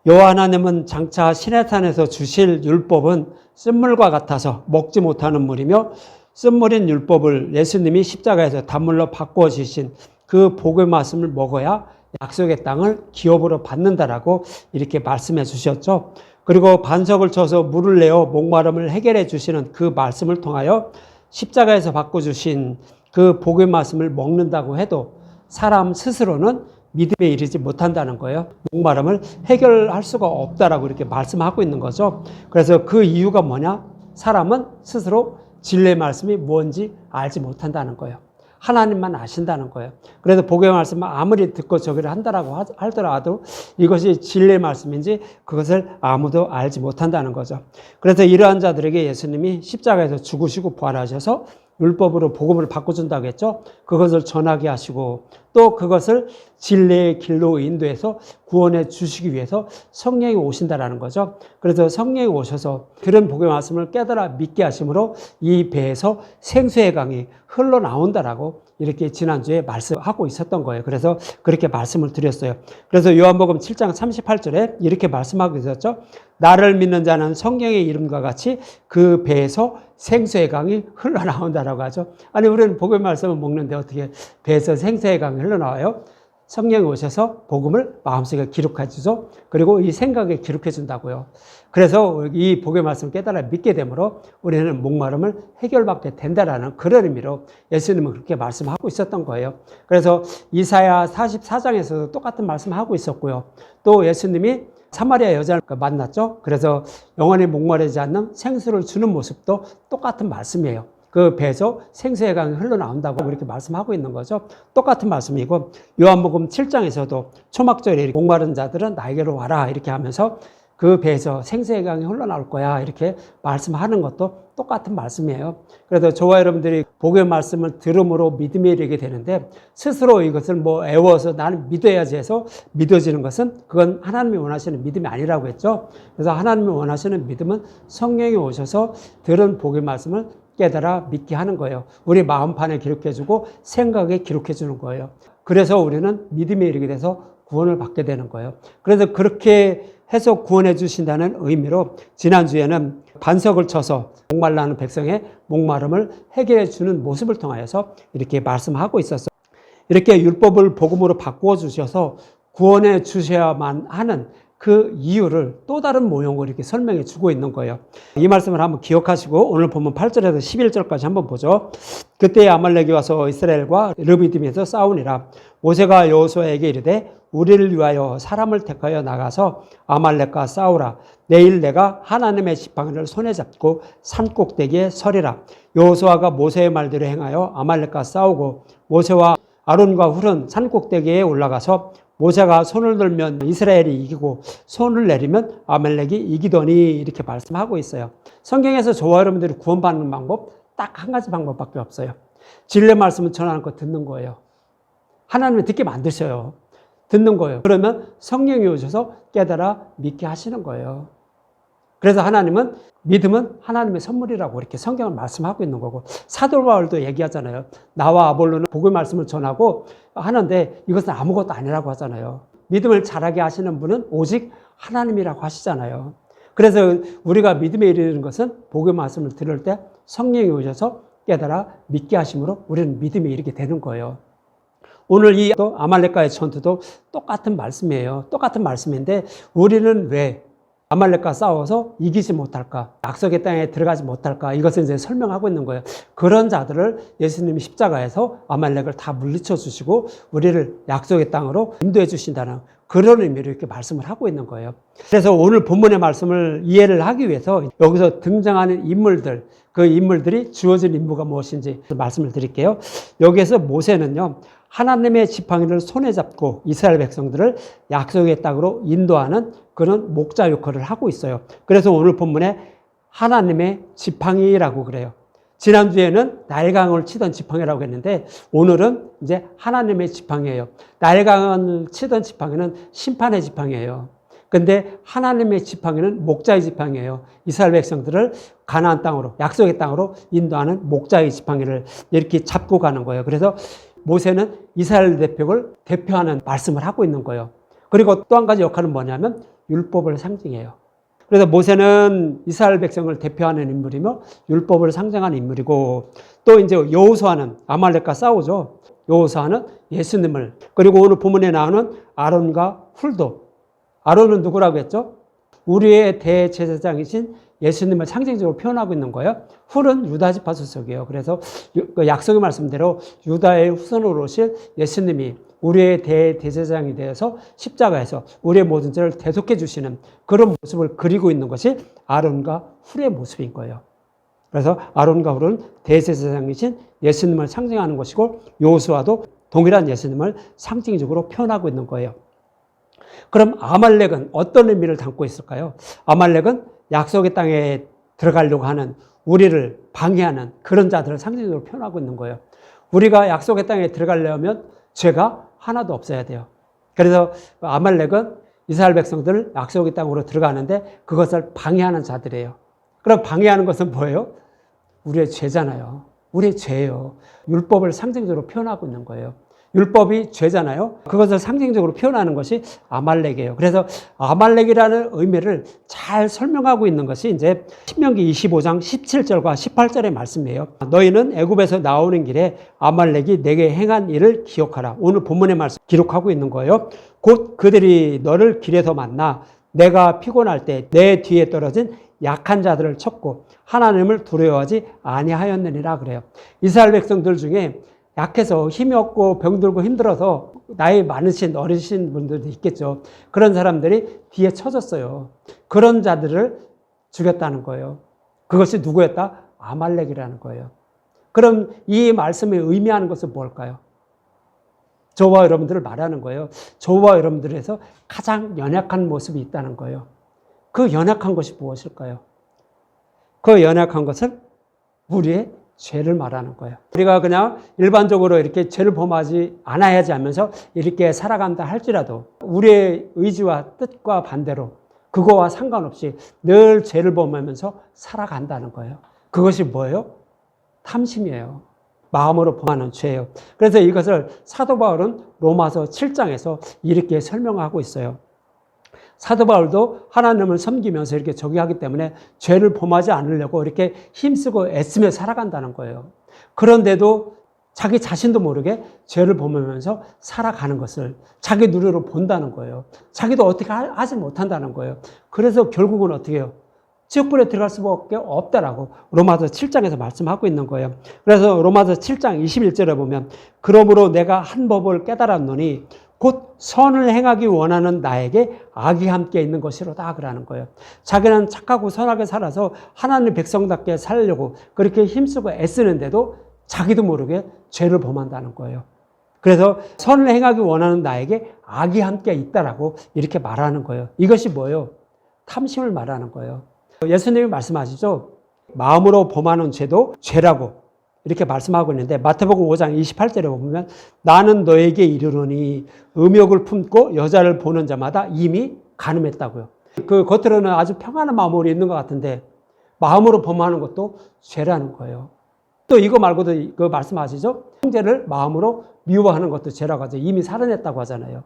여호와 하나님은 장차 시내산에서 주실 율법은 쓴물과 같아서 먹지 못하는 물이며 쓴물인 율법을 예수님이 십자가에서 단물로 바꾸어 주신 그 복의 말씀을 먹어야 약속의 땅을 기업으로 받는다라고 이렇게 말씀해 주셨죠. 그리고 반석을 쳐서 물을 내어 목마름을 해결해 주시는 그 말씀을 통하여 십자가에서 바꿔주신 그 복의 말씀을 먹는다고 해도 사람 스스로는 믿음에 이르지 못한다는 거예요. 목마름을 해결할 수가 없다라고 이렇게 말씀하고 있는 거죠. 그래서 그 이유가 뭐냐? 사람은 스스로 진리의 말씀이 뭔지 알지 못한다는 거예요. 하나님만 아신다는 거예요. 그래서 복의 말씀을 아무리 듣고 저기를 한다라고 하더라도 이것이 진리의 말씀인지 그것을 아무도 알지 못한다는 거죠. 그래서 이러한 자들에게 예수님이 십자가에서 죽으시고 부활하셔서 율법으로 복음을 바꿔준다고 했죠. 그것을 전하게 하시고 또 그것을 진리의 길로 인도해서 구원해 주시기 위해서 성령이 오신다라는 거죠. 그래서 성령이 오셔서 들은 복의 말씀을 깨달아 믿게 하심으로 이 배에서 생수의 강이 흘러나온다라고 이렇게 지난주에 말씀하고 있었던 거예요. 그래서 그렇게 말씀을 드렸어요. 그래서 요한복음 7장 38절에 이렇게 말씀하고 있었죠. 나를 믿는 자는 성령의 이름과 같이 그 배에서 생수의 강이 흘러나온다라고 하죠. 아니 우리는 복음의 말씀을 먹는데 어떻게 배에서 생수의 강이 흘러나와요? 성령이 오셔서 복음을 마음속에 기록해 주죠. 그리고 이 생각에 기록해 준다고요. 그래서 이 복음의 말씀을 깨달아 믿게 되므로 우리는 목마름을 해결받게 된다라는 그런 의미로 예수님은 그렇게 말씀하고 있었던 거예요. 그래서 이사야 44장에서도 똑같은 말씀하고 있었고요. 또 예수님이 사마리아 여자를 만났죠. 그래서 영원히 목마르지 않는 생수를 주는 모습도 똑같은 말씀이에요. 그 배에서 생수의 강이 흘러나온다고 이렇게 말씀하고 있는 거죠. 똑같은 말씀이고 요한복음 7장에서도 초막절에 목마른 자들은 나에게로 와라 이렇게 하면서 그 배에서 생수의 강이 흘러나올 거야 이렇게 말씀하는 것도 똑같은 말씀이에요. 그래서 저와 여러분들이 복의 말씀을 들음으로 믿음에 이르게 되는데 스스로 이것을 애워서 나는 믿어야지 해서 믿어지는 것은 그건 하나님이 원하시는 믿음이 아니라고 했죠. 그래서 하나님이 원하시는 믿음은 성령이 오셔서 들은 복의 말씀을 깨달아 믿게 하는 거예요. 우리 마음판에 기록해주고 생각에 기록해주는 거예요. 그래서 우리는 믿음에 이르게 돼서 구원을 받게 되는 거예요. 그래서 그렇게 해서 구원해 주신다는 의미로 지난주에는 반석을 쳐서 목말라는 백성의 목마름을 해결해 주는 모습을 통하여서 이렇게 말씀하고 있었어요. 이렇게 율법을 복음으로 바꾸어 주셔서 구원해 주셔야만 하는 그 이유를 또 다른 모형으로 이렇게 설명해 주고 있는 거예요. 이 말씀을 한번 기억하시고 오늘 보면 8절에서 11절까지 한번 보죠. 그때 아말렉이 와서 이스라엘과 르비딤에서 싸우니라. 모세가 여호수아에게 이르되 우리를 위하여 사람을 택하여 나가서 아말렉과 싸우라. 내일 내가 하나님의 지팡이를 손에 잡고 산꼭대기에 서리라. 여호수아가 모세의 말대로 행하여 아말렉과 싸우고 모세와 아론과 훌은 산꼭대기에 올라가서 모세가 손을 들면 이스라엘이 이기고 손을 내리면 아말렉이 이기더니 이렇게 말씀하고 있어요. 성경에서 저와 여러분들이 구원받는 방법 딱 한 가지 방법밖에 없어요. 진리의 말씀을 전하는 거 듣는 거예요. 하나님을 듣게 만드셔요. 듣는 거예요. 그러면 성령이 오셔서 깨달아 믿게 하시는 거예요. 그래서 하나님은 믿음은 하나님의 선물이라고 이렇게 성경을 말씀하고 있는 거고 사도 바울도 얘기하잖아요. 나와 아볼로는 복음의 말씀을 전하고 하는데 이것은 아무것도 아니라고 하잖아요. 믿음을 잘하게 하시는 분은 오직 하나님이라고 하시잖아요. 그래서 우리가 믿음에 이르는 것은 복음의 말씀을 들을 때 성령이 오셔서 깨달아 믿게 하심으로 우리는 믿음에 이르게 되는 거예요. 오늘 이 아말렉과의 전투도 똑같은 말씀이에요. 똑같은 말씀인데 우리는 왜 아말렉과 싸워서 이기지 못할까? 약속의 땅에 들어가지 못할까? 이것을 이제 설명하고 있는 거예요. 그런 자들을 예수님이 십자가에서 아말렉을 다 물리쳐 주시고 우리를 약속의 땅으로 인도해 주신다는 그런 의미로 이렇게 말씀을 하고 있는 거예요. 그래서 오늘 본문의 말씀을 이해를 하기 위해서 여기서 등장하는 인물들, 그 인물들이 주어진 임무가 무엇인지 말씀을 드릴게요. 여기에서 모세는요, 하나님의 지팡이를 손에 잡고 이스라엘 백성들을 약속의 땅으로 인도하는 그런 목자 역할을 하고 있어요. 그래서 오늘 본문에 하나님의 지팡이라고 그래요. 지난주에는 나일강을 치던 지팡이라고 했는데 오늘은 이제 하나님의 지팡이예요. 나일강을 치던 지팡이는 심판의 지팡이예요. 근데 하나님의 지팡이는 목자의 지팡이예요. 이스라엘 백성들을 가나안 땅으로, 약속의 땅으로 인도하는 목자의 지팡이를 이렇게 잡고 가는 거예요. 그래서 모세는 이스라엘 대표를 대표하는 말씀을 하고 있는 거예요. 그리고 또 한 가지 역할은 뭐냐면 율법을 상징해요. 그래서 모세는 이스라엘 백성을 대표하는 인물이며 율법을 상징하는 인물이고, 또 이제 여호수아는 아말렉과 싸우죠. 여호수아는 예수님을, 그리고 오늘 본문에 나오는 아론과 훌도. 아론은 누구라고 했죠? 우리의 대제사장이신 예수님을 상징적으로 표현하고 있는 거예요. 훌은 유다 지파 소속이에요. 그래서 약속의 말씀대로 유다의 후손으로 오실 예수님이 우리의 대제사장이 되어서 십자가에서 우리의 모든 죄를 대속해 주시는 그런 모습을 그리고 있는 것이 아론과 훌의 모습인 거예요. 그래서 아론과 훌은 대제사장이신 예수님을 상징하는 것이고, 여호수아도 동일한 예수님을 상징적으로 표현하고 있는 거예요. 그럼 아말렉은 어떤 의미를 담고 있을까요? 아말렉은 약속의 땅에 들어가려고 하는 우리를 방해하는 그런 자들을 상징적으로 표현하고 있는 거예요. 우리가 약속의 땅에 들어가려면 죄가 하나도 없어야 돼요. 그래서 아말렉은 이스라엘 백성들 약속의 땅으로 들어가는데 그것을 방해하는 자들이에요. 그럼 방해하는 것은 뭐예요? 우리의 죄잖아요. 우리의 죄예요. 율법을 상징적으로 표현하고 있는 거예요. 율법이 죄잖아요. 그것을 상징적으로 표현하는 것이 아말렉이에요. 그래서 아말렉이라는 의미를 잘 설명하고 있는 것이 이제 신명기 25장 17절과 18절의 말씀이에요. 너희는 애굽에서 나오는 길에 아말렉이 내게 행한 일을 기억하라. 오늘 본문의 말씀 기록하고 있는 거예요. 곧 그들이 너를 길에서 만나 내가 피곤할 때 내 뒤에 떨어진 약한 자들을 쳤고 하나님을 두려워하지 아니하였느니라 그래요. 이스라엘 백성들 중에 약해서 힘이 없고 병들고 힘들어서 나이 많으신 어리신 분들도 있겠죠. 그런 사람들이 뒤에 쳐졌어요. 그런 자들을 죽였다는 거예요. 그것이 누구였다? 아말렉이라는 거예요. 그럼 이 말씀이 의미하는 것은 뭘까요? 저와 여러분들을 말하는 거예요. 저와 여러분들에서 가장 연약한 모습이 있다는 거예요. 그 연약한 것이 무엇일까요? 그 연약한 것은 우리의 죄를 말하는 거예요. 우리가 그냥 일반적으로 이렇게 죄를 범하지 않아야지 하면서 이렇게 살아간다 할지라도 우리의 의지와 뜻과 반대로 그거와 상관없이 늘 죄를 범하면서 살아간다는 거예요. 그것이 뭐예요? 탐심이에요. 마음으로 범하는 죄예요. 그래서 이것을 사도 바울은 로마서 7장에서 이렇게 설명하고 있어요. 사도 바울도 하나님을 섬기면서 이렇게 저기하기 때문에 죄를 범하지 않으려고 이렇게 힘쓰고 애쓰며 살아간다는 거예요. 그런데도 자기 자신도 모르게 죄를 범하면서 살아가는 것을 자기 눈으로 본다는 거예요. 자기도 어떻게 하지 못한다는 거예요. 그래서 결국은 어떻게 해요? 지옥불에 들어갈 수밖에 없다라고 로마서 7장에서 말씀하고 있는 거예요. 그래서 로마서 7장 21절에 보면 그러므로 내가 한 법을 깨달았노니 곧 선을 행하기 원하는 나에게 악이 함께 있는 것이로다 그러는 거예요. 자기는 착하고 선하게 살아서 하나님 백성답게 살려고 그렇게 힘쓰고 애쓰는데도 자기도 모르게 죄를 범한다는 거예요. 그래서 선을 행하기 원하는 나에게 악이 함께 있다라고 이렇게 말하는 거예요. 이것이 뭐예요? 탐심을 말하는 거예요. 예수님이 말씀하시죠. 마음으로 범하는 죄도 죄라고 이렇게 말씀하고 있는데 마태복음 5장 28절에 보면 나는 너에게 이르노니 음욕을 품고 여자를 보는 자마다 이미 간음했다고요. 그 겉으로는 아주 평안한 마음으로 있는 것 같은데 마음으로 범하는 것도 죄라는 거예요. 또 이거 말고도 그 말씀하시죠. 형제를 마음으로 미워하는 것도 죄라고 하죠. 이미 살아냈다고 하잖아요.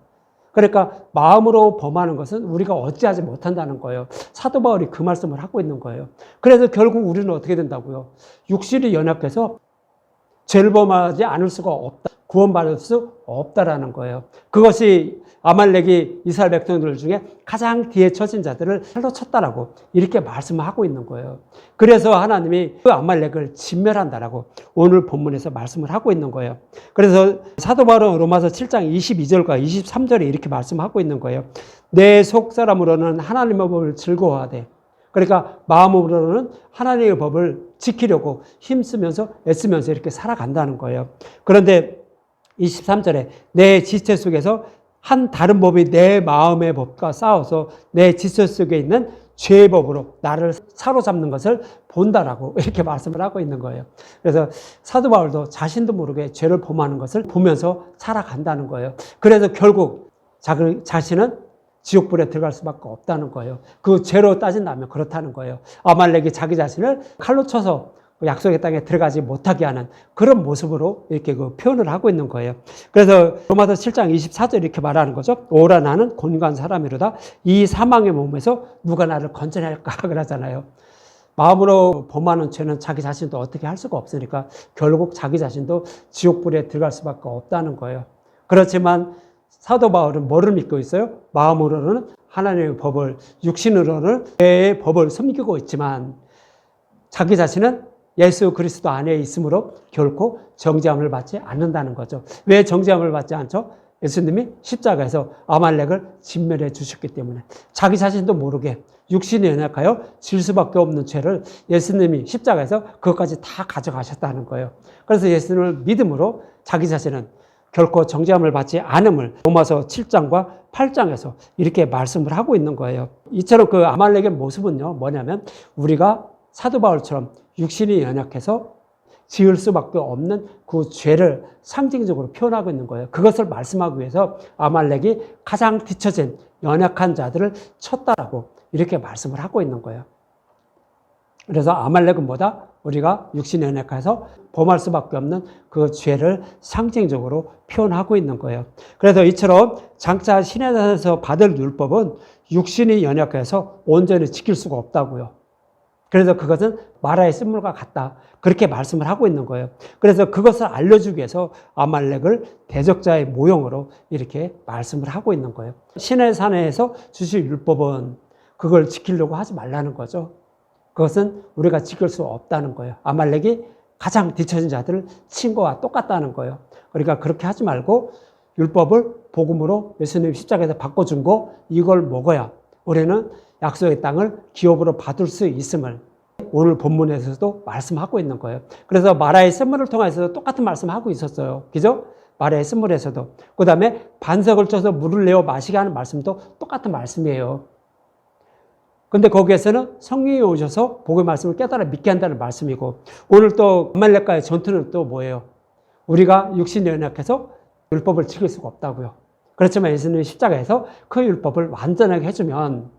그러니까 마음으로 범하는 것은 우리가 어찌하지 못한다는 거예요. 사도 바울이 그 말씀을 하고 있는 거예요. 그래서 결국 우리는 어떻게 된다고요? 육신이 연약해서 죄를 범하지 않을 수가 없다. 구원받을 수 없다라는 거예요. 그것이 아말렉이 이스라엘 백성들 중에 가장 뒤에 처진 자들을 칼로 쳤다라고 이렇게 말씀하고 있는 거예요. 그래서 하나님이 그 아말렉을 진멸한다라고 오늘 본문에서 말씀을 하고 있는 거예요. 그래서 사도 바울은 로마서 7장 22절과 23절에 이렇게 말씀하고 있는 거예요. 내 속사람으로는 하나님의 법을 즐거워하되, 그러니까 마음으로는 하나님의 법을 지키려고 힘쓰면서 애쓰면서 이렇게 살아간다는 거예요. 그런데 23절에 내 지체 속에서 한 다른 법이 내 마음의 법과 싸워서 내 지체 속에 있는 죄의 법으로 나를 사로잡는 것을 본다라고 이렇게 말씀을 하고 있는 거예요. 그래서 사도 바울도 자신도 모르게 죄를 범하는 것을 보면서 살아간다는 거예요. 그래서 결국 자신은 지옥불에 들어갈 수밖에 없다는 거예요. 그 죄로 따진다면 그렇다는 거예요. 아말렉이 자기 자신을 칼로 쳐서 약속의 땅에 들어가지 못하게 하는 그런 모습으로 이렇게 그 표현을 하고 있는 거예요. 그래서 로마서 7장 24절 이렇게 말하는 거죠. 오라 나는 곤고한 사람이로다. 이 사망의 몸에서 누가 나를 건져낼까 그러잖아요. 마음으로 범하는 죄는 자기 자신도 어떻게 할 수가 없으니까 결국 자기 자신도 지옥불에 들어갈 수밖에 없다는 거예요. 그렇지만 사도 바울은 뭐를 믿고 있어요? 마음으로는 하나님의 법을, 육신으로는 죄의 법을 섬기고 있지만 자기 자신은 예수 그리스도 안에 있으므로 결코 정죄함을 받지 않는다는 거죠. 왜 정죄함을 받지 않죠? 예수님이 십자가에서 아말렉을 진멸해 주셨기 때문에 자기 자신도 모르게 육신이 연약하여 질 수밖에 없는 죄를 예수님이 십자가에서 그것까지 다 가져가셨다는 거예요. 그래서 예수님을 믿음으로 자기 자신은 결코 정죄함을 받지 않음을 로마서 7장과 8장에서 이렇게 말씀을 하고 있는 거예요. 이처럼 그 아말렉의 모습은요, 뭐냐면 우리가 사도 바울처럼 육신이 연약해서 지을 수밖에 없는 그 죄를 상징적으로 표현하고 있는 거예요. 그것을 말씀하기 위해서 아말렉이 가장 뒤처진 연약한 자들을 쳤다라고 이렇게 말씀을 하고 있는 거예요. 그래서 아말렉은 뭐다? 우리가 육신이 연약해서 범할 수밖에 없는 그 죄를 상징적으로 표현하고 있는 거예요. 그래서 이처럼 장차 시내산에서 받을 율법은 육신이 연약해서 온전히 지킬 수가 없다고요. 그래서 그것은 마라의 쓴물과 같다. 그렇게 말씀을 하고 있는 거예요. 그래서 그것을 알려주기 위해서 아말렉을 대적자의 모형으로 이렇게 말씀을 하고 있는 거예요. 시내산에서 주실 율법은 그걸 지키려고 하지 말라는 거죠. 그것은 우리가 지킬 수 없다는 거예요. 아말렉이 가장 뒤처진 자들을 친 거와 똑같다는 거예요. 그러니까 그렇게 하지 말고 율법을 복음으로 예수님 십자가에서 바꿔준 거 이걸 먹어야 우리는 약속의 땅을 기업으로 받을 수 있음을 오늘 본문에서도 말씀하고 있는 거예요. 그래서 마라의 쓴물을 통해서도 똑같은 말씀하고 있었어요. 그죠? 마라의 쓴물에서도. 그 다음에 반석을 쳐서 물을 내어 마시게 하는 말씀도 똑같은 말씀이에요. 근데 거기에서는 성령이 오셔서 복의 말씀을 깨달아 믿게 한다는 말씀이고 오늘 또 아말렉과의 전투는 또 뭐예요? 우리가 육신이 연약해서 율법을 지킬 수가 없다고요. 그렇지만 예수님이 십자가에서 그 율법을 완전하게 해주면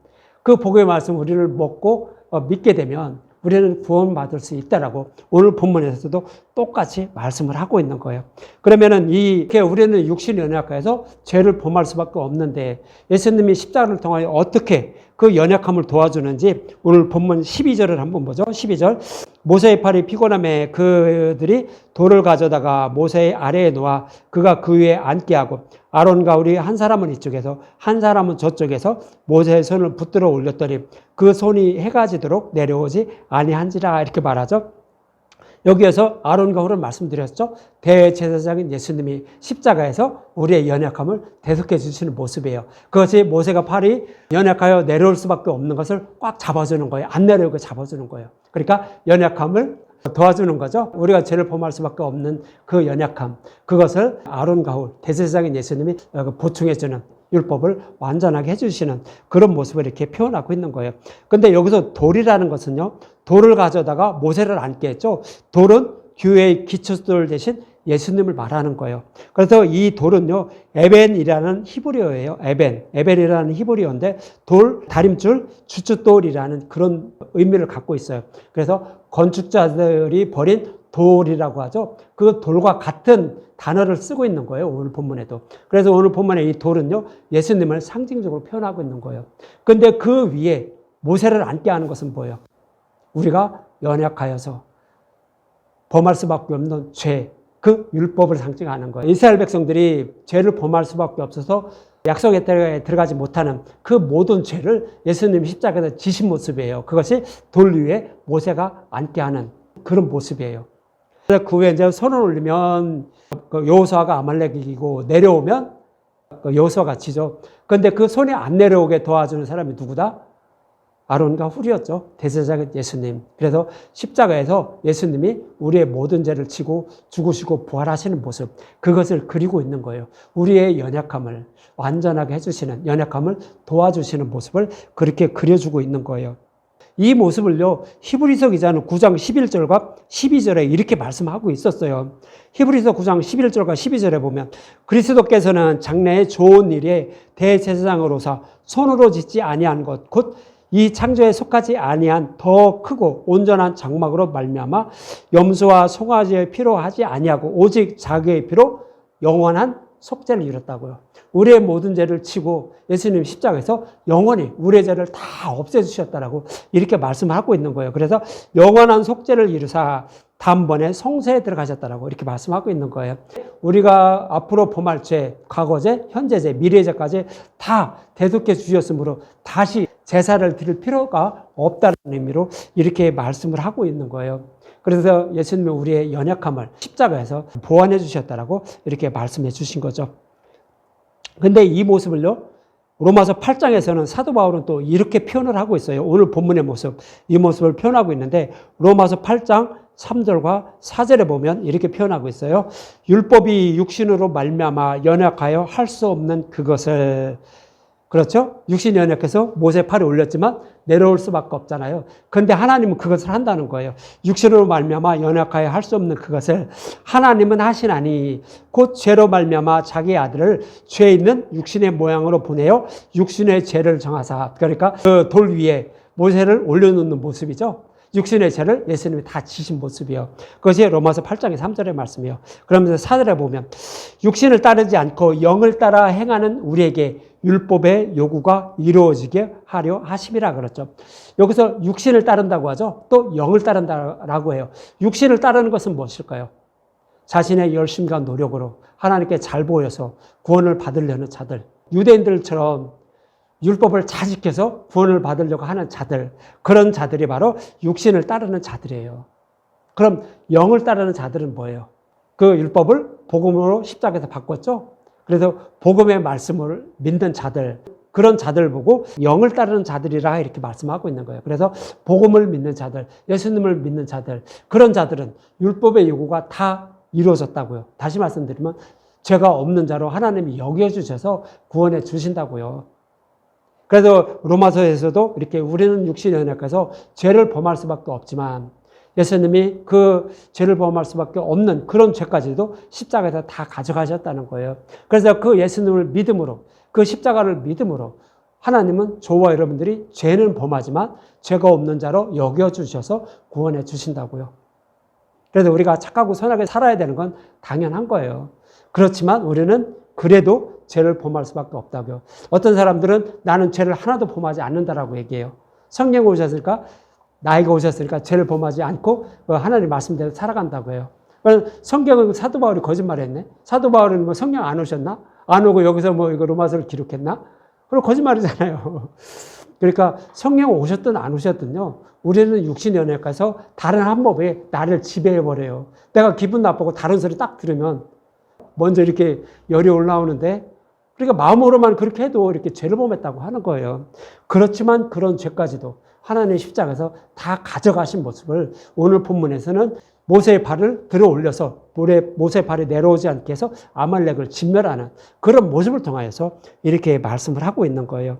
그 복의 말씀 우리를 먹고 믿게 되면 우리는 구원받을 수 있다라고 오늘 본문에서도 똑같이 말씀을 하고 있는 거예요. 그러면은 이렇게 우리는 육신이 연약해서 죄를 범할 수밖에 없는데 예수님이 십자가를 통하여 어떻게 그 연약함을 도와주는지 오늘 본문 12절을 한번 보죠. 12절. 모세의 팔이 피곤함에 그들이 돌을 가져다가 모세의 아래에 놓아 그가 그 위에 앉게 하고 아론과 우리 한 사람은 이쪽에서 한 사람은 저쪽에서 모세의 손을 붙들어 올렸더니 그 손이 해가 지도록 내려오지 아니한지라 이렇게 말하죠. 여기에서 아론과 홀을 말씀드렸죠. 대제사장인 예수님이 십자가에서 우리의 연약함을 대속해 주시는 모습이에요. 그것이 모세가 팔이 연약하여 내려올 수밖에 없는 것을 꽉 잡아주는 거예요. 안 내려오게 잡아주는 거예요. 그러니까 연약함을 도와주는 거죠. 우리가 죄를 범할 수밖에 없는 그 연약함, 그것을 아론과 홀, 대제사장인 예수님이 보충해주는 율법을 완전하게 해주시는 그런 모습을 이렇게 표현하고 있는 거예요. 근데 여기서 돌이라는 것은요, 돌을 가져다가 모세를 앉게 했죠. 돌은 교회의 기초돌 대신 예수님을 말하는 거예요. 그래서 이 돌은요, 에벤이라는 히브리어예요. 에벤이라는 히브리어인데 돌, 다림줄, 주춧돌이라는 그런 의미를 갖고 있어요. 그래서 건축자들이 버린 돌이라고 하죠. 그 돌과 같은 단어를 쓰고 있는 거예요. 오늘 본문에도. 그래서 오늘 본문에 이 돌은요, 예수님을 상징적으로 표현하고 있는 거예요. 근데 그 위에 모세를 앉게 하는 것은 뭐예요? 우리가 연약하여서 범할 수밖에 없는 죄, 그 율법을 상징하는 거예요. 이스라엘 백성들이 죄를 범할 수밖에 없어서 약속의 땅에 들어가지 못하는 그 모든 죄를 예수님 십자가에서 지신 모습이에요. 그것이 돌 위에 모세가 앉게 하는 그런 모습이에요. 그래서 그 후에 이제 손을 올리면 여호수아가 아말렉이 이기고 내려오면 여호수아가 지죠. 그런데 그 손이 안 내려오게 도와주는 사람이 누구다? 아론과 훌이었죠. 대제사장은 예수님. 그래서 십자가에서 예수님이 우리의 모든 죄를 지고 죽으시고 부활하시는 모습, 그것을 그리고 있는 거예요. 우리의 연약함을 완전하게 해주시는, 연약함을 도와주시는 모습을 그렇게 그려주고 있는 거예요. 이 모습을요, 히브리서 기자는 9장 11절과 12절에 이렇게 말씀하고 있었어요. 히브리서 9장 11절과 12절에 보면 그리스도께서는 장래의 좋은 일에 대제사장으로서 손으로 짓지 아니한 것, 곧 이 창조에 속하지 아니한 더 크고 온전한 장막으로 말미암아 염소와 송아지의 피로 하지 아니하고 오직 자기의 피로 영원한 속죄를 이뤘다고요. 우리의 모든 죄를 치고 예수님 십자가에서 영원히 우리의 죄를 다 없애주셨다라고 이렇게 말씀하고 있는 거예요. 그래서 영원한 속죄를 이루사 단번에 성소에 들어가셨다라고 이렇게 말씀하고 있는 거예요. 우리가 앞으로 범할 죄, 과거죄, 현재죄, 미래죄까지 다 대속해 주셨으므로 다시 제사를 드릴 필요가 없다는 의미로 이렇게 말씀을 하고 있는 거예요. 그래서 예수님은 우리의 연약함을 십자가에서 보완해 주셨다라고 이렇게 말씀해 주신 거죠. 근데 이 모습을요, 로마서 8장에서는 사도 바울은 또 이렇게 표현을 하고 있어요. 오늘 본문의 모습, 이 모습을 표현하고 있는데 로마서 8장 3절과 4절에 보면 이렇게 표현하고 있어요. 율법이 육신으로 말미암아 연약하여 할 수 없는 그것을, 그렇죠? 육신이 연약해서 모세 팔이 올렸지만 내려올 수밖에 없잖아요. 그런데 하나님은 그것을 한다는 거예요. 육신으로 말미암아 연약하여 할 수 없는 그것을 하나님은 하시나니 곧 죄로 말미암아 자기 아들을 죄 있는 육신의 모양으로 보내어 육신의 죄를 정하사, 그러니까 그 돌 위에 모세를 올려놓는 모습이죠. 육신의 죄를 예수님이 다 지신 모습이요. 그것이 로마서 8장의 3절의 말씀이요. 그러면서 4절에 보면 육신을 따르지 않고 영을 따라 행하는 우리에게 율법의 요구가 이루어지게 하려 하심이라 그랬죠. 여기서 육신을 따른다고 하죠. 또 영을 따른다라고 해요. 육신을 따르는 것은 무엇일까요? 자신의 열심과 노력으로 하나님께 잘 보여서 구원을 받으려는 자들, 유대인들처럼 율법을 잘 지켜서 구원을 받으려고 하는 자들, 그런 자들이 바로 육신을 따르는 자들이에요. 그럼 영을 따르는 자들은 뭐예요? 그 율법을 복음으로 십자가에서 바꿨죠. 그래서 복음의 말씀을 믿는 자들, 그런 자들 보고 영을 따르는 자들이라 이렇게 말씀하고 있는 거예요. 그래서 복음을 믿는 자들, 예수님을 믿는 자들, 그런 자들은 율법의 요구가 다 이루어졌다고요. 다시 말씀드리면 죄가 없는 자로 하나님이 여겨주셔서 구원해 주신다고요. 그래서 로마서에서도 이렇게 우리는 육신이 연약해서 죄를 범할 수밖에 없지만 예수님이 그 죄를 범할 수밖에 없는 그런 죄까지도 십자가에서 다 가져가셨다는 거예요. 그래서 그 예수님을 믿음으로, 그 십자가를 믿음으로 하나님은 저와 여러분들이 죄는 범하지만 죄가 없는 자로 여겨주셔서 구원해 주신다고요. 그래서 우리가 착하고 선하게 살아야 되는 건 당연한 거예요. 그렇지만 우리는 그래도 죄를 범할 수밖에 없다고요. 어떤 사람들은 나는 죄를 하나도 범하지 않는다라고 얘기해요. 성령 오셨으니까, 나이가 오셨으니까 죄를 범하지 않고 하나님 말씀대로 살아간다고 해요. 성경은 사도 바울이 거짓말했네. 사도 바울은 뭐 성령 안 오셨나? 안 오고 여기서 뭐 이거 로마서를 기록했나? 그럼 거짓말이잖아요. 그러니까 성령 오셨든 안 오셨든요, 우리는 육신 연약해서 다른 한 법에 나를 지배해버려요. 내가 기분 나쁘고 다른 소리 딱 들으면 먼저 이렇게 열이 올라오는데, 그러니까 마음으로만 그렇게 해도 이렇게 죄를 범했다고 하는 거예요. 그렇지만 그런 죄까지도 하나님의 십자가에서 다 가져가신 모습을 오늘 본문에서는 모세의 발을 들어 올려서 모세의 발이 내려오지 않게 해서 아말렉을 진멸하는 그런 모습을 통하여서 이렇게 말씀을 하고 있는 거예요.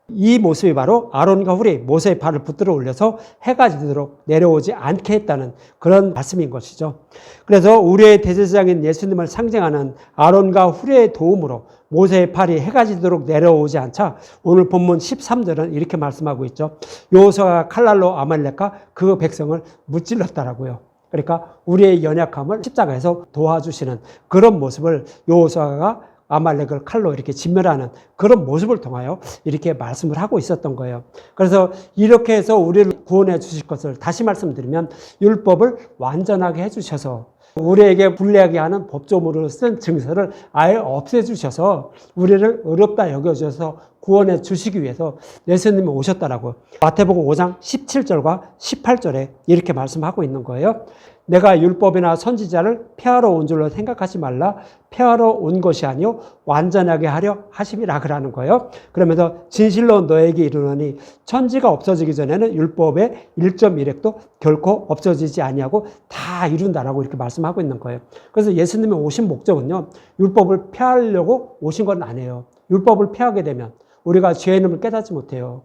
이 모습이 바로 아론과 훌이 모세의 발을 붙들어 올려서 해가 지도록 내려오지 않게 했다는 그런 말씀인 것이죠. 그래서 우리의 대제사장인 예수님을 상징하는 아론과 훌의 도움으로 모세의 팔이 해가 지도록 내려오지 않자 오늘 본문 13절은 이렇게 말씀하고 있죠. 여호수아가 칼날로 아말렉과 그 백성을 무찔렀다라고요. 그러니까 우리의 연약함을 십자가에서 도와주시는 그런 모습을 여호수아가 아말렉을 칼로 이렇게 진멸하는 그런 모습을 통하여 이렇게 말씀을 하고 있었던 거예요. 그래서 이렇게 해서 우리를 구원해 주실 것을 다시 말씀드리면 율법을 완전하게 해주셔서 우리에게 불리하게 하는 법조문으로 쓴 증서를 아예 없애주셔서 우리를 의롭다 여겨주셔서 구원해 주시기 위해서 예수님이 오셨다라고 마태복음 5장 17절과 18절에 이렇게 말씀하고 있는 거예요. 내가 율법이나 선지자를 폐하러 온 줄로 생각하지 말라. 폐하러 온 것이 아니요 완전하게 하려 하심이라 그러는 거예요. 그러면서 진실로 너에게 이르노니 천지가 없어지기 전에는 율법의 1.1획도 결코 없어지지 아니하고 다 이룬다라고 이렇게 말씀하고 있는 거예요. 그래서 예수님이 오신 목적은요, 율법을 폐하려고 오신 건 아니에요. 율법을 폐하게 되면 우리가 죄의 이름을 깨닫지 못해요.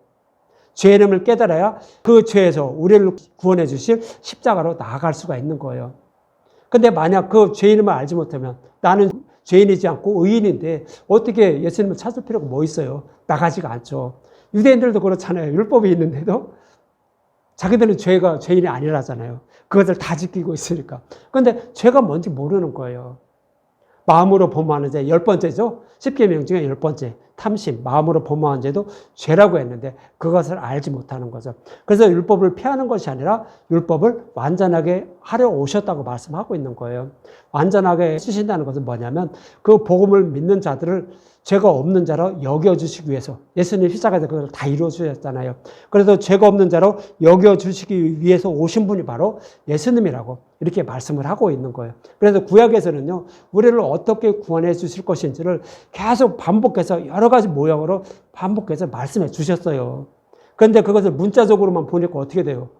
죄의 이름을 깨달아야 그 죄에서 우리를 구원해 주실 십자가로 나아갈 수가 있는 거예요. 근데 만약 그 죄의 이름을 알지 못하면 나는 죄인이지 않고 의인인데 어떻게 예수님을 찾을 필요가 뭐 있어요? 나가지가 않죠. 유대인들도 그렇잖아요. 율법이 있는데도 자기들은 죄인이 아니라잖아요. 그것을 다 지키고 있으니까. 그런데 죄가 뭔지 모르는 거예요. 마음으로 범하는 죄 10번째죠. 10계명 중에 10번째. 탐심, 마음으로 범하는 죄도 죄라고 했는데 그것을 알지 못하는 거죠. 그래서 율법을 피하는 것이 아니라 율법을 완전하게 하려 오셨다고 말씀하고 있는 거예요. 완전하게 해주신다는 것은 뭐냐면 그 복음을 믿는 자들을 죄가 없는 자로 여겨주시기 위해서 예수님 십자가에서 그걸 다 이루어주셨잖아요. 그래서 죄가 없는 자로 여겨주시기 위해서 오신 분이 바로 예수님이라고 이렇게 말씀을 하고 있는 거예요. 그래서 구약에서는요, 우리를 어떻게 구원해 주실 것인지를 계속 반복해서 여러 가지 모형으로 반복해서 말씀해 주셨어요. 그런데 그것을 문자적으로만 보니까 어떻게 돼요?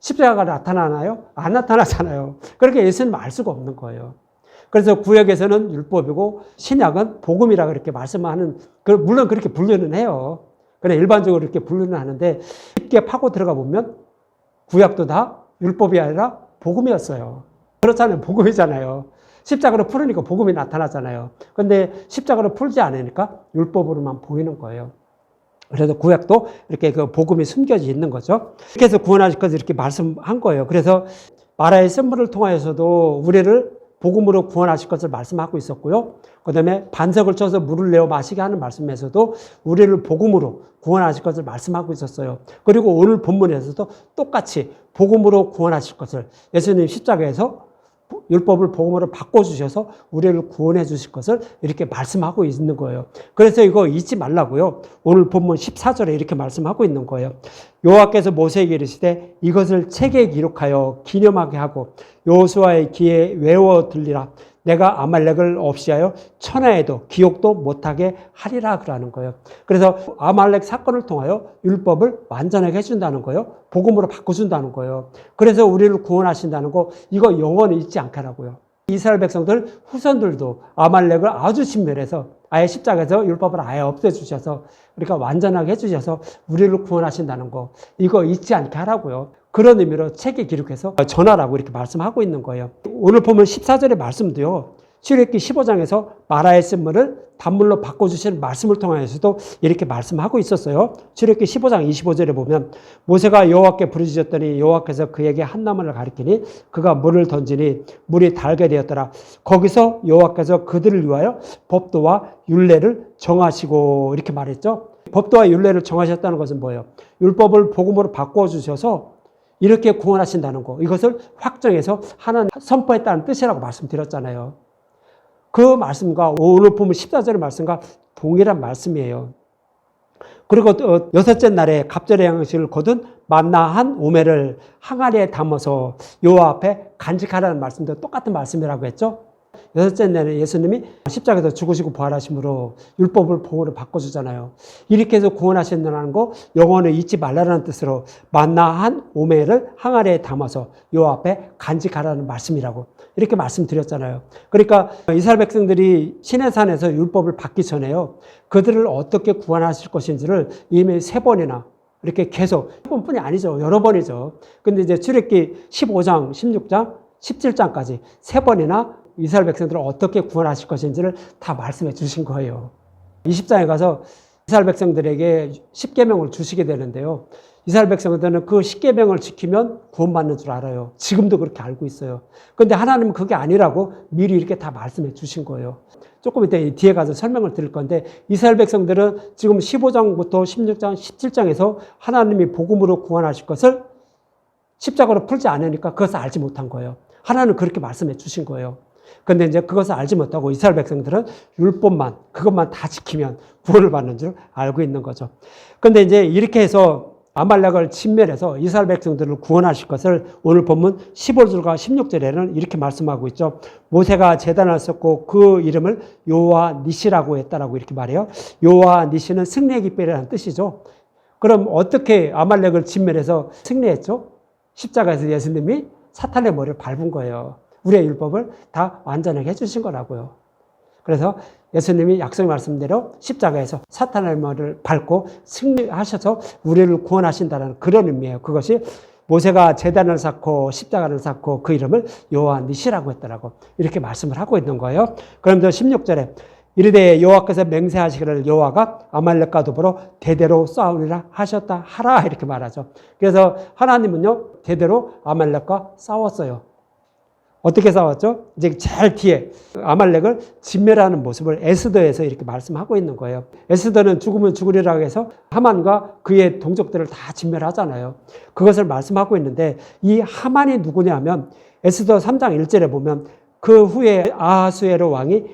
십자가가 나타나나요? 안 나타나잖아요. 그렇게 예수님은 알 수가 없는 거예요. 그래서 구약에서는 율법이고 신약은 복음이라고 그렇게 말씀하는, 물론 그렇게 분류는 해요. 그래 일반적으로 이렇게 분류는 하는데 깊게 파고 들어가 보면 구약도 다 율법이 아니라 복음이었어요. 그렇잖아요. 복음이잖아요. 십자가로 풀으니까 복음이 나타나잖아요. 그런데 십자가로 풀지 않으니까 율법으로만 보이는 거예요. 그래서 구약도 이렇게 그 복음이 숨겨져 있는 거죠. 이렇게 해서 구원하실 것을 이렇게 말씀한 거예요. 그래서 마라의 쓴물을 통하여서도 우리를 복음으로 구원하실 것을 말씀하고 있었고요. 그 다음에 반석을 쳐서 물을 내어 마시게 하는 말씀에서도 우리를 복음으로 구원하실 것을 말씀하고 있었어요. 그리고 오늘 본문에서도 똑같이 복음으로 구원하실 것을 예수님 십자가에서 율법을 복음으로 바꿔주셔서 우리를 구원해 주실 것을 이렇게 말씀하고 있는 거예요. 그래서 이거 잊지 말라고요. 오늘 본문 14절에 이렇게 말씀하고 있는 거예요. 여호와께서 모세에게 이르시되 이것을 책에 기록하여 기념하게 하고 여호수아의 귀에 외워 들리라. 내가 아말렉을 없이하여 천하에도 기억도 못하게 하리라 그러는 거예요. 그래서 아말렉 사건을 통하여 율법을 완전하게 해준다는 거예요. 복음으로 바꿔준다는 거예요. 그래서 우리를 구원하신다는 거 이거 영원히 잊지 않게 하라고요. 이스라엘 백성들 후손들도 아말렉을 아주 친멸해서 아예 십자가에서 율법을 아예 없애주셔서 그러니까 완전하게 해주셔서 우리를 구원하신다는 거 이거 잊지 않게 하라고요. 그런 의미로 책에 기록해서 전하라고 이렇게 말씀하고 있는 거예요. 오늘 보면 14절의 말씀도요. 출애굽기 15장에서 마라의 쓴물을 단물로 바꿔주시는 말씀을 통해서도 이렇게 말씀하고 있었어요. 출애굽기 15장 25절에 보면 모세가 여호와께 부르짖었더니 여호와께서 그에게 한 나무를 가리키니 그가 물을 던지니 물이 달게 되었더라. 거기서 여호와께서 그들을 위하여 법도와 율례를 정하시고 이렇게 말했죠. 법도와 율례를 정하셨다는 것은 뭐예요? 율법을 복음으로 바꿔주셔서 이렇게 구원하신다는 거. 이것을 확정해서 하나님 선포했다는 뜻이라고 말씀드렸잖아요. 그 말씀과 오늘 보면 14절의 말씀과 동일한 말씀이에요. 그리고 여섯째 날에 갑절의 양식을 거둔 만나 한 오매를 항아리에 담아서 여호와 앞에 간직하라는 말씀도 똑같은 말씀이라고 했죠. 여섯째 날에 예수님이 십자가에서 죽으시고 부활하심으로 율법을 복음으로 바꿔주잖아요. 이렇게 해서 구원하신다는 거 영원히 잊지 말라는 뜻으로 만나 한 오매를 항아리에 담아서 여호와 앞에 간직하라는 말씀이라고 이렇게 말씀드렸잖아요. 그러니까 이스라엘 백성들이 시내산에서 율법을 받기 전에요. 그들을 어떻게 구원하실 것인지를 이미 3번이나 이렇게 계속, 1번뿐이 아니죠. 여러 번이죠. 근데 이제 출애굽기 15장, 16장, 17장까지 3번이나 이스라엘 백성들을 어떻게 구원하실 것인지를 다 말씀해 주신 거예요. 20장에 가서 이스라엘 백성들에게 10계명을 주시게 되는데요. 이스라엘 백성들은 그 10계명을 지키면 구원받는 줄 알아요. 지금도 그렇게 알고 있어요. 그런데 하나님은 그게 아니라고 미리 이렇게 다 말씀해 주신 거예요. 조금 이따 뒤에 가서 설명을 드릴 건데 이스라엘 백성들은 지금 15장부터 16장, 17장에서 하나님이 복음으로 구원하실 것을 십자가로 풀지 않으니까 그것을 알지 못한 거예요. 하나님은 그렇게 말씀해 주신 거예요. 그런데 이제 그것을 알지 못하고 이스라엘 백성들은 율법만, 그것만 다 지키면 구원을 받는 줄 알고 있는 거죠. 그런데 이제 이렇게 해서 아말렉을 진멸해서 이스라엘 백성들을 구원하실 것을 오늘 본문 15절과 16절에는 이렇게 말씀하고 있죠. 모세가 제단을 쌓고 그 이름을 여호와 니시라고 했다라고 이렇게 말해요. 여호와 니시는 승리의 깃발이라는 뜻이죠. 그럼 어떻게 아말렉을 진멸해서 승리했죠? 십자가에서 예수님이 사탄의 머리를 밟은 거예요. 우리의 율법을 다 완전하게 해주신 거라고요. 그래서 예수님이 약속 말씀대로 십자가에서 사탄의 머리를 밟고 승리하셔서 우리를 구원하신다는 그런 의미예요. 그것이 모세가 제단을 쌓고 십자가를 쌓고 그 이름을 여호와 니시라고 했더라고 이렇게 말씀을 하고 있는 거예요. 그런데 16절에 이르되 여호와께서 맹세하시기를 여호와가 아말렉과 더불어 대대로 싸우리라 하셨다 하라 이렇게 말하죠. 그래서 하나님은요 대대로 아말렉과 싸웠어요. 어떻게 싸웠죠? 이제 제일 뒤에 아말렉을 진멸하는 모습을 에스더에서 이렇게 말씀하고 있는 거예요. 에스더는 죽으면 죽으리라고 해서 하만과 그의 동족들을 다 진멸하잖아요. 그것을 말씀하고 있는데 이 하만이 누구냐면 에스더 3장 1절에 보면 그 후에 아하수에로 왕이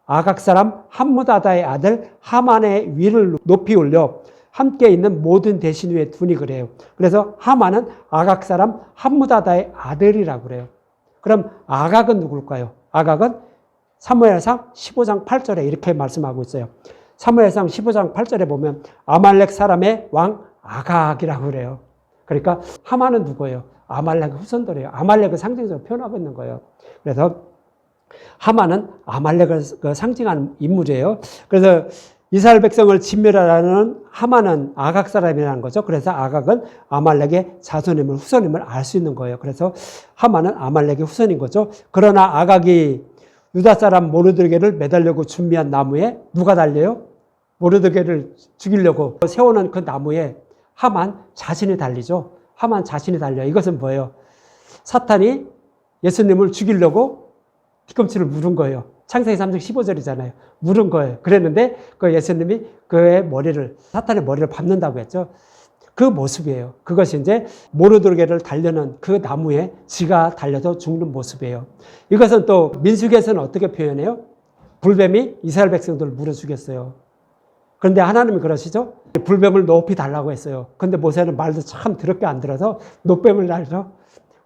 아각 사람 함무다다의 아들 하만의 위를 높이 올려 함께 있는 모든 대신 위에 두니 그래요. 그래서 하만은 아각 사람 함무다다의 아들이라고 그래요. 그럼 아각은 누굴까요? 아각은 사무엘상 15장 8절에 이렇게 말씀하고 있어요. 사무엘상 15장 8절에 보면 아말렉 사람의 왕 아각이라고 그래요. 그러니까 하만은 누구예요? 아말렉의 후손들이에요. 아말렉을 상징적으로 표현하고 있는 거예요. 그래서 하만은 아말렉을 상징하는 인물이에요. 그래서 이스라엘 백성을 진멸하라는 하만은 아각 사람이라는 거죠. 그래서 아각은 아말렉의 자손임을 후손임을 알 수 있는 거예요. 그래서 하만은 아말렉의 후손인 거죠. 그러나 아각이 유다 사람 모르드게를 매달려고 준비한 나무에 누가 달려요? 모르드게를 죽이려고 세우는 그 나무에 하만 자신이 달리죠. 하만 자신이 달려요. 이것은 뭐예요? 사탄이 예수님을 죽이려고 뒤꿈치를 물은 거예요. 창세기 3장 15절이잖아요. 물은 거예요. 그랬는데 그 예수님이 그의 머리를, 사탄의 머리를 밟는다고 했죠. 그 모습이에요. 그것이 이제 모르드게를 달려는 그 나무에 지가 달려서 죽는 모습이에요. 이것은 또 민수기에서는 어떻게 표현해요? 불뱀이 이스라엘 백성들을 물어 죽였어요. 그런데 하나님이 그러시죠? 불뱀을 높이 달라고 했어요. 그런데 모세는 말도 참 더럽게 안 들어서 노뱀을 달죠.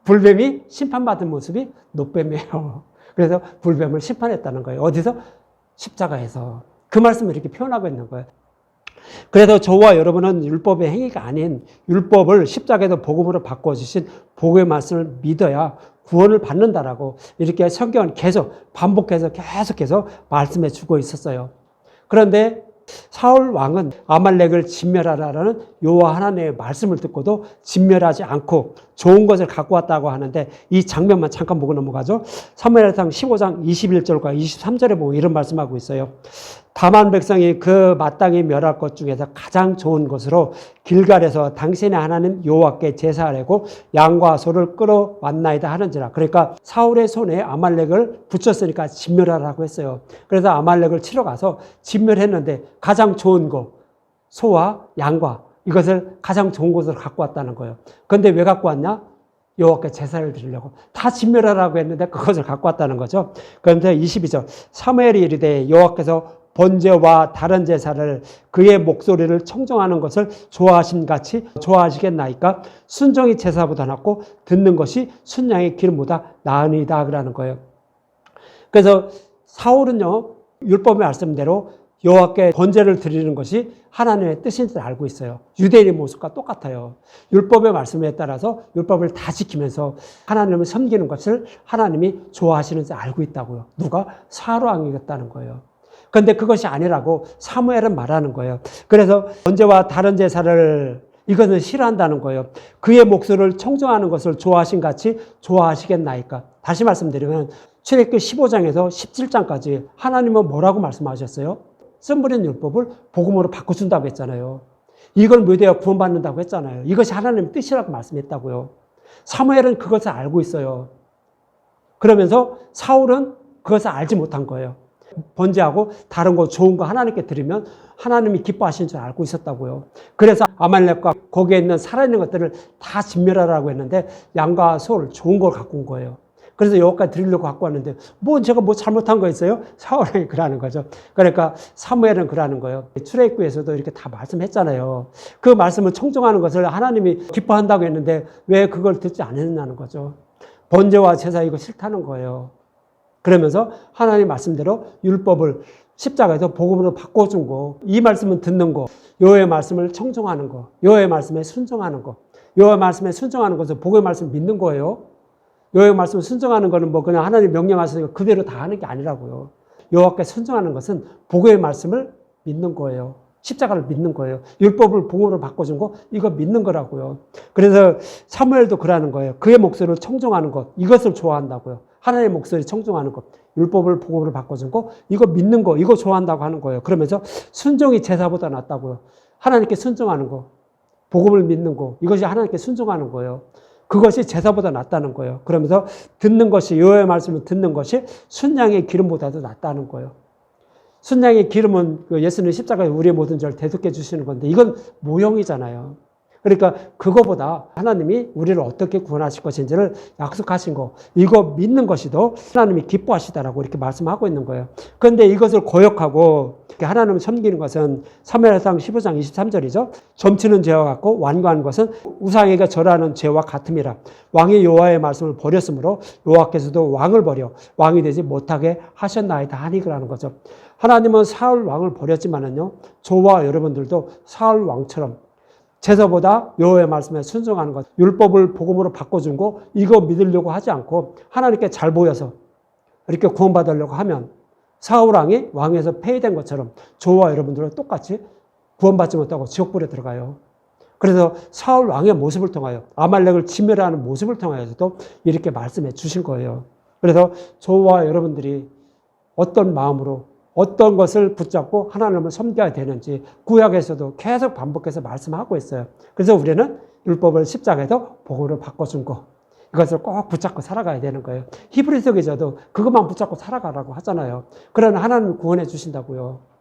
불뱀이 심판받은 모습이 노뱀이에요. 그래서 불뱀을 심판했다는 거예요. 어디서? 십자가에서. 그 말씀을 이렇게 표현하고 있는 거예요. 그래서 저와 여러분은 율법의 행위가 아닌 율법을 십자가에서 복음으로 바꿔주신 복음의 말씀을 믿어야 구원을 받는다라고 이렇게 성경은 계속 반복해서 계속해서 말씀해 주고 있었어요. 그런데 사울 왕은 아말렉을 진멸하라라는 여호와 하나님의 말씀을 듣고도 진멸하지 않고 좋은 것을 갖고 왔다고 하는데 이 장면만 잠깐 보고 넘어가죠. 사무엘상 15장 21절과 23절에 보면 이런 말씀하고 있어요. 다만 백성이 그 마땅히 멸할 것 중에서 가장 좋은 것으로 길갈에서 당신의 하나님 여호와께 제사하려고 양과 소를 끌어왔나이다 하는지라. 그러니까 사울의 손에 아말렉을 붙였으니까 진멸하라고 했어요. 그래서 아말렉을 치러 가서 진멸했는데 가장 좋은 거, 소와 양과 이것을 가장 좋은 것으로 갖고 왔다는 거예요. 그런데 왜 갖고 왔냐? 여호와께 제사를 드리려고. 다 진멸하라고 했는데 그것을 갖고 왔다는 거죠. 그런데 22절 사무엘이 이르되 여호와께서 번제와 다른 제사를 그의 목소리를 청정하는 것을 좋아하신 같이 좋아하시겠나이까? 순종이 제사보다 낫고 듣는 것이 순양의 기름보다 나으니이다 그러는 거예요. 그래서 사울은요 율법의 말씀대로 여호와께 번제를 드리는 것이 하나님의 뜻인 줄 알고 있어요. 유대인의 모습과 똑같아요. 율법의 말씀에 따라서 율법을 다 지키면서 하나님을 섬기는 것을 하나님이 좋아하시는 줄 알고 있다고요. 누가? 사울 왕이었다는 거예요. 그런데 그것이 아니라고 사무엘은 말하는 거예요. 그래서 번제와 다른 제사를 이것은 싫어한다는 거예요. 그의 목소리를 청정하는 것을 좋아하신 같이 좋아하시겠나이까? 다시 말씀드리면 출애굽기 15장에서 17장까지 하나님은 뭐라고 말씀하셨어요? 쓴부린 율법을 복음으로 바꿔준다고 했잖아요. 이걸 믿어야 구원받는다고 했잖아요. 이것이 하나님의 뜻이라고 말씀했다고요. 사무엘은 그것을 알고 있어요. 그러면서 사울은 그것을 알지 못한 거예요. 번제하고 다른 거 좋은 거 하나님께 드리면 하나님이 기뻐하시는 줄 알고 있었다고요. 그래서 아말렉과 거기에 있는 살아있는 것들을 다 진멸하라고 했는데 양과 소를 좋은 걸 갖고 온 거예요. 그래서 여기까지 드리려고 갖고 왔는데 제가 잘못한 거 있어요? 사울이 그러는 거죠. 그러니까 사무엘은 그러는 거예요. 출애굽기에서도 이렇게 다 말씀했잖아요. 그 말씀을 청정하는 것을 하나님이 기뻐한다고 했는데 왜 그걸 듣지 않았냐는 거죠. 번제와 제사 이거 싫다는 거예요. 그러면서 하나님 말씀대로 율법을 십자가에서 복음으로 바꿔준 거, 이 말씀은 듣는 거, 여호와의 말씀을 청정하는 거, 여호와의 말씀에 순종하는 거, 여호와의 말씀에 순종하는 것은 복음의 말씀을 믿는 거예요. 여호와의 말씀을 순종하는 거는 그냥 하나님 명령하시니까 그대로 다 하는 게 아니라고요. 여호와께 순종하는 것은 복음의 말씀을 믿는 거예요. 십자가를 믿는 거예요. 율법을 복음으로 바꿔준 거 이거 믿는 거라고요. 그래서 사무엘도 그러는 거예요. 그의 목소리를 청정하는 것 이것을 좋아한다고요. 하나님의 목소리 청중하는 것, 율법을 복음으로 바꿔준 거, 이거 믿는 거, 이거 좋아한다고 하는 거예요. 그러면서 순종이 제사보다 낫다고요. 하나님께 순종하는 거, 복음을 믿는 거, 이것이 하나님께 순종하는 거예요. 그것이 제사보다 낫다는 거예요. 그러면서 듣는 것이, 여호와의 말씀을 듣는 것이 순양의 기름보다도 낫다는 거예요. 순양의 기름은 예수님 십자가에 우리의 모든 죄를 대속해 주시는 건데 이건 모형이잖아요. 그러니까 그거보다 하나님이 우리를 어떻게 구원하실 것인지를 약속하신 거, 이거 믿는 것이 더 하나님이 기뻐하시다라고 이렇게 말씀하고 있는 거예요. 그런데 이것을 거역하고 하나님을 섬기는 것은 사무엘상 15장 23절이죠. 점치는 죄와 같고 완고한 것은 우상에게 절하는 죄와 같음이라. 왕이 여호와의 말씀을 버렸으므로 여호와께서도 왕을 버려 왕이 되지 못하게 하셨나이다 하니 그라는 거죠. 하나님은 사울 왕을 버렸지만은요, 저와 여러분들도 사울 왕처럼 제사보다 여호와의 말씀에 순종하는 것, 율법을 복음으로 바꿔준 거, 이거 믿으려고 하지 않고 하나님께 잘 보여서 이렇게 구원받으려고 하면 사울 왕이 왕에서 폐위된 것처럼 저와 여러분들은 똑같이 구원받지 못하고 지옥불에 들어가요. 그래서 사울 왕의 모습을 통하여 아말렉을 진멸하는 모습을 통하여서도 이렇게 말씀해 주신 거예요. 그래서 저와 여러분들이 어떤 마음으로 어떤 것을 붙잡고 하나님을 섬겨야 되는지 구약에서도 계속 반복해서 말씀하고 있어요. 그래서 우리는 율법을 십자가에서 복음으로 바꿔준 거, 이것을 꼭 붙잡고 살아가야 되는 거예요. 히브리서 기자도 그것만 붙잡고 살아가라고 하잖아요. 그러나 하나님을 구원해 주신다고요.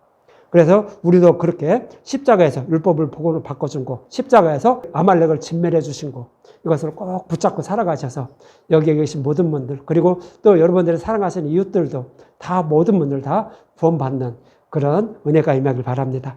그래서 우리도 그렇게 십자가에서 율법을 복음으로 바꿔준 거, 십자가에서 아말렉을 진멸해 주신 거, 이것을 꼭 붙잡고 살아가셔서 여기에 계신 모든 분들, 그리고 또 여러분들이 사랑하시는 이웃들도 다 모든 분들 다 구원받는 그런 은혜가 임하길 바랍니다.